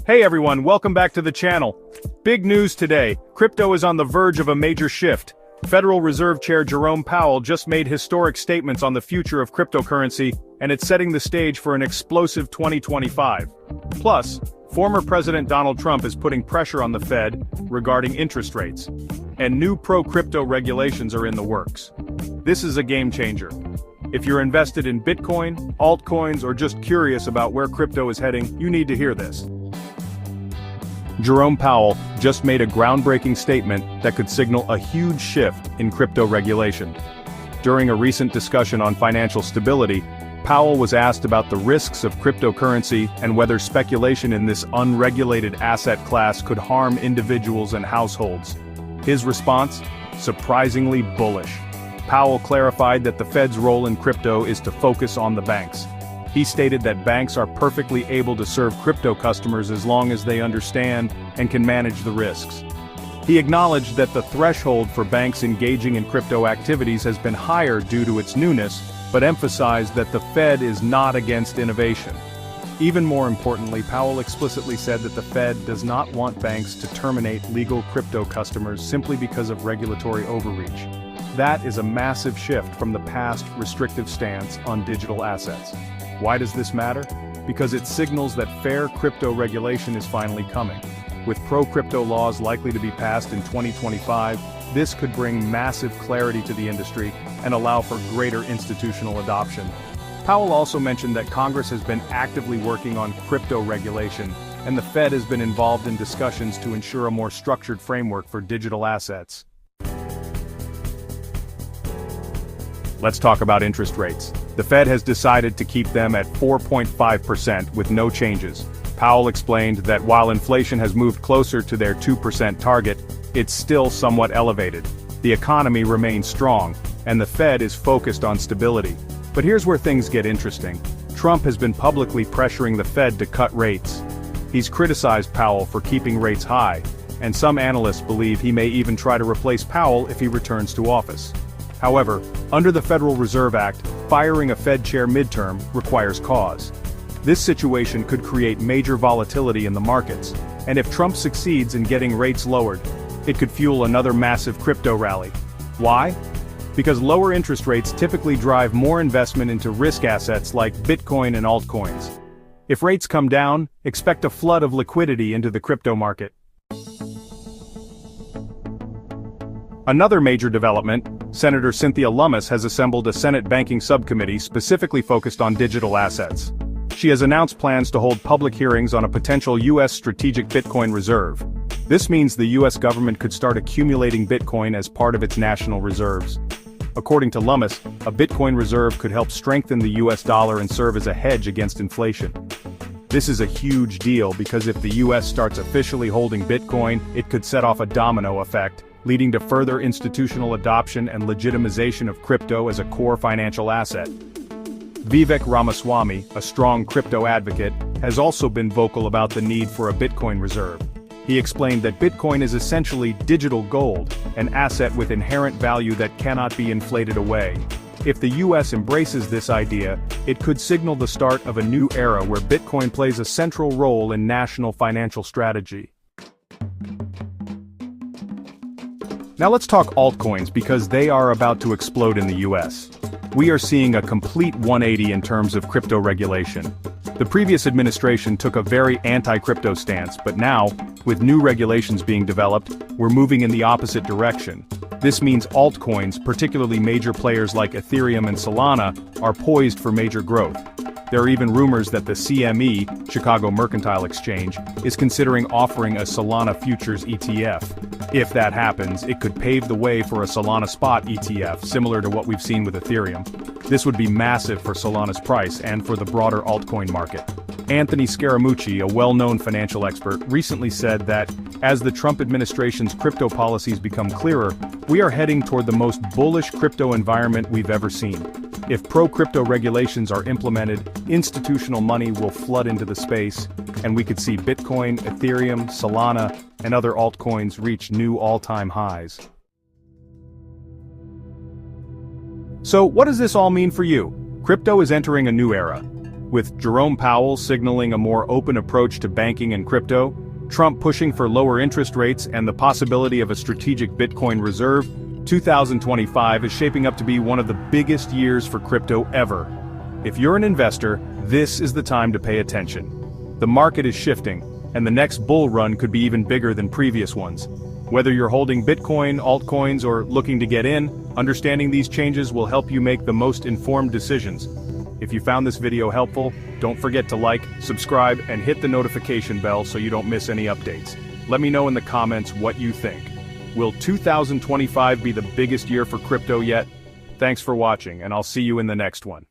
Hey everyone, welcome back to the channel. Big news today, crypto is on the verge of a major shift. Federal Reserve Chair Jerome Powell just made historic statements on the future of cryptocurrency, and it's setting the stage for an explosive 2025. Plus, former President Donald Trump is putting pressure on the Fed regarding interest rates, and new pro-crypto regulations are in the works. This is a game changer. If you're invested in Bitcoin, altcoins, or just curious about where crypto is heading, you need to hear this. Jerome Powell just made a groundbreaking statement that could signal a huge shift in crypto regulation. During a recent discussion on financial stability, Powell was asked about the risks of cryptocurrency and whether speculation in this unregulated asset class could harm individuals and households. His response? Surprisingly bullish. Powell clarified that the Fed's role in crypto is to focus on the banks. He stated that banks are perfectly able to serve crypto customers as long as they understand and can manage the risks. He acknowledged that the threshold for banks engaging in crypto activities has been higher due to its newness, but emphasized that the Fed is not against innovation. Even more importantly, Powell explicitly said that the Fed does not want banks to terminate legal crypto customers simply because of regulatory overreach. That is a massive shift from the past restrictive stance on digital assets. Why does this matter? Because it signals that fair crypto regulation is finally coming. With pro-crypto laws likely to be passed in 2025, this could bring massive clarity to the industry and allow for greater institutional adoption. Powell also mentioned that Congress has been actively working on crypto regulation, and the Fed has been involved in discussions to ensure a more structured framework for digital assets. Let's talk about interest rates. The Fed has decided to keep them at 4.5% with no changes. Powell explained that while inflation has moved closer to their 2% target, it's still somewhat elevated. The economy remains strong, and the Fed is focused on stability. But here's where things get interesting. Trump has been publicly pressuring the Fed to cut rates. He's criticized Powell for keeping rates high, and some analysts believe he may even try to replace Powell if he returns to office. However, under the Federal Reserve Act, firing a Fed chair midterm requires cause. This situation could create major volatility in the markets, and if Trump succeeds in getting rates lowered, it could fuel another massive crypto rally. Why? Because lower interest rates typically drive more investment into risk assets like Bitcoin and altcoins. If rates come down, expect a flood of liquidity into the crypto market. Another major development, Senator Cynthia Lummis has assembled a Senate banking subcommittee specifically focused on digital assets. She has announced plans to hold public hearings on a potential U.S. strategic Bitcoin reserve. This means the U.S. government could start accumulating Bitcoin as part of its national reserves. According to Lummis, a Bitcoin reserve could help strengthen the U.S. dollar and serve as a hedge against inflation. This is a huge deal because if the U.S. starts officially holding Bitcoin, it could set off a domino effect, leading to further institutional adoption and legitimization of crypto as a core financial asset. Vivek Ramaswamy, a strong crypto advocate, has also been vocal about the need for a Bitcoin reserve. He explained that Bitcoin is essentially digital gold, an asset with inherent value that cannot be inflated away. If the US embraces this idea, it could signal the start of a new era where Bitcoin plays a central role in national financial strategy. Now let's talk altcoins because they are about to explode in the US. We are seeing a complete 180 in terms of crypto regulation. The previous administration took a very anti-crypto stance, but now, with new regulations being developed, we're moving in the opposite direction. This means altcoins, particularly major players like Ethereum and Solana, are poised for major growth. There are even rumors that the CME, Chicago Mercantile Exchange, is considering offering a Solana futures ETF. If that happens, it could pave the way for a Solana spot ETF, similar to what we've seen with Ethereum. This would be massive for Solana's price and for the broader altcoin market. Anthony Scaramucci, a well-known financial expert, recently said that, as the Trump administration's crypto policies become clearer, we are heading toward the most bullish crypto environment we've ever seen. If pro-crypto regulations are implemented, institutional money will flood into the space, and we could see Bitcoin, Ethereum, Solana, and other altcoins reach new all-time highs. So, what does this all mean for you? Crypto is entering a new era. With Jerome Powell signaling a more open approach to banking and crypto, Trump pushing for lower interest rates and the possibility of a strategic Bitcoin reserve, 2025 is shaping up to be one of the biggest years for crypto ever. If you're an investor, this is the time to pay attention. The market is shifting, and the next bull run could be even bigger than previous ones. Whether you're holding Bitcoin, altcoins, or looking to get in, understanding these changes will help you make the most informed decisions. If you found this video helpful, don't forget to like, subscribe, and hit the notification bell so you don't miss any updates. Let me know in the comments what you think. Will 2025 be the biggest year for crypto yet? Thanks for watching, and I'll see you in the next one.